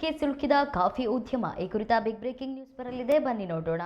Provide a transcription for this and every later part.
ಸಂಕಷ್ಟಕ್ಕೆ ಸಿಲುಕಿದ ಕಾಫಿ ಉದ್ಯಮ ಈ ಕುರಿತ ಬಿಗ್ ಬ್ರೇಕಿಂಗ್ ನ್ಯೂಸ್ ಬರಲಿದೆ, ಬನ್ನಿ ನೋಡೋಣ.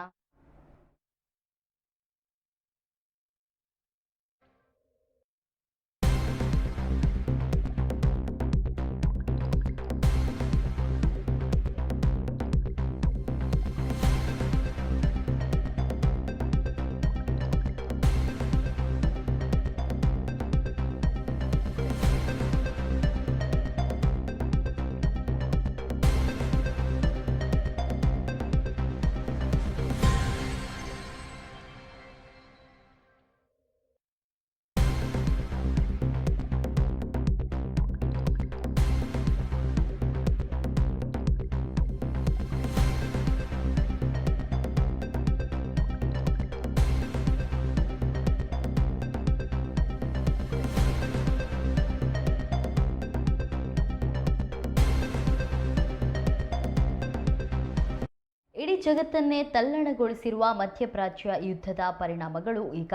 ಇಡೀ ಜಗತ್ತನ್ನೇ ತಲ್ಲಣಗೊಳಿಸಿರುವ ಮಧ್ಯಪ್ರಾಚ್ಯ ಯುದ್ಧದ ಪರಿಣಾಮಗಳು ಈಗ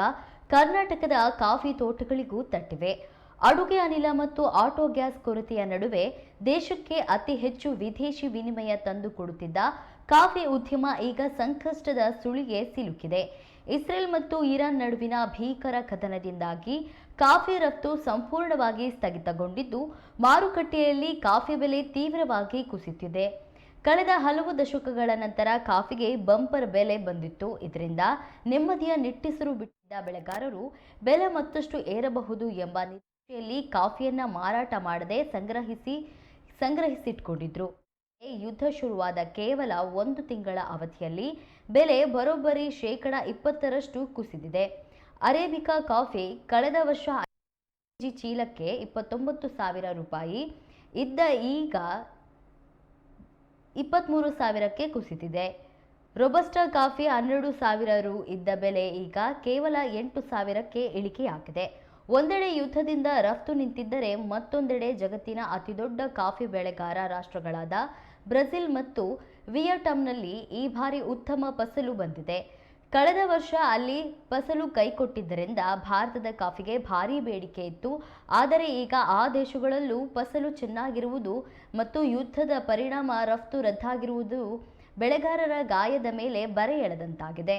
ಕರ್ನಾಟಕದ ಕಾಫಿ ತೋಟಗಳಿಗೂ ತಟ್ಟಿವೆ. ಅಡುಗೆ ಅನಿಲ ಮತ್ತು ಆಟೋ ಗ್ಯಾಸ್ ಕೊರತೆಯ ನಡುವೆ ದೇಶಕ್ಕೆ ಅತಿ ಹೆಚ್ಚು ವಿದೇಶಿ ವಿನಿಮಯ ತಂದುಕೊಡುತ್ತಿದ್ದ ಕಾಫಿ ಉದ್ಯಮ ಈಗ ಸಂಕಷ್ಟದ ಸುಳಿಗೆ ಸಿಲುಕಿದೆ. ಇಸ್ರೇಲ್ ಮತ್ತು ಇರಾನ್ ನಡುವಿನ ಭೀಕರ ಕದನದಿಂದಾಗಿ ಕಾಫಿ ರಫ್ತು ಸಂಪೂರ್ಣವಾಗಿ ಸ್ಥಗಿತಗೊಂಡಿದ್ದು, ಮಾರುಕಟ್ಟೆಯಲ್ಲಿ ಕಾಫಿ ಬೆಲೆ ತೀವ್ರವಾಗಿ ಕುಸಿತಿದೆ. ಕಳೆದ ಹಲವು ದಶಕಗಳ ನಂತರ ಕಾಫಿಗೆ ಬಂಪರ್ ಬೆಲೆ ಬಂದಿತ್ತು. ಇದರಿಂದ ನೆಮ್ಮದಿಯ ನಿಟ್ಟುಸಿರು ಬಿಟ್ಟಿದ್ದ ಬೆಳೆಗಾರರು ಬೆಲೆ ಮತ್ತಷ್ಟು ಏರಬಹುದು ಎಂಬ ನಿರೀಕ್ಷೆಯಲ್ಲಿ ಕಾಫಿಯನ್ನ ಮಾರಾಟ ಮಾಡದೆ ಸಂಗ್ರಹಿಸಿಟ್ಕೊಂಡಿದ್ರು. ಯುದ್ಧ ಶುರುವಾದ ಕೇವಲ 1 ತಿಂಗಳ ಅವಧಿಯಲ್ಲಿ ಬೆಲೆ ಬರೋಬ್ಬರಿ 20% ಕುಸಿದಿದೆ. ಅರೇಬಿಕಾ ಕಾಫಿ ಕಳೆದ ವರ್ಷ ಕೆಜಿ ಚೀಲಕ್ಕೆ 29,000 ರೂಪಾಯಿ ಇದ್ದ ಈಗ 23,000ಕ್ಕೆ ಕುಸಿದಿದೆ. ರೊಬಸ್ಟಾ ಕಾಫಿ 12,000 ರು ಇದ್ದ ಬೆಲೆ ಈಗ ಕೇವಲ 8,000ಕ್ಕೆ ಇಳಿಕೆಯಾಗಿದೆ. ಒಂದೆಡೆ ಯುದ್ಧದಿಂದ ರಫ್ತು ನಿಂತಿದ್ದರೆ, ಮತ್ತೊಂದೆಡೆ ಜಗತ್ತಿನ ಅತಿದೊಡ್ಡ ಕಾಫಿ ಬೆಳೆಗಾರ ರಾಷ್ಟ್ರಗಳಾದ ಬ್ರೆಜಿಲ್ ಮತ್ತು ವಿಯೆಟ್ನಾಂನಲ್ಲಿ ಈ ಬಾರಿ ಉತ್ತಮ ಫಸಲು ಬಂದಿದೆ. ಕಳೆದ ವರ್ಷ ಅಲ್ಲಿ ಫಸಲು ಕೈಕೊಟ್ಟಿದ್ದರಿಂದ ಭಾರತದ ಕಾಫಿಗೆ ಭಾರೀ ಬೇಡಿಕೆ ಇತ್ತು. ಆದರೆ ಈಗ ಆ ದೇಶಗಳಲ್ಲೂ ಫಸಲು ಚೆನ್ನಾಗಿರುವುದು ಮತ್ತು ಯುದ್ಧದ ಪರಿಣಾಮ ರಫ್ತು ರದ್ದಾಗಿರುವುದು ಬೆಳೆಗಾರರ ಗಾಯದ ಮೇಲೆ ಬರೆ ಎಳೆದಂತಾಗಿದೆ.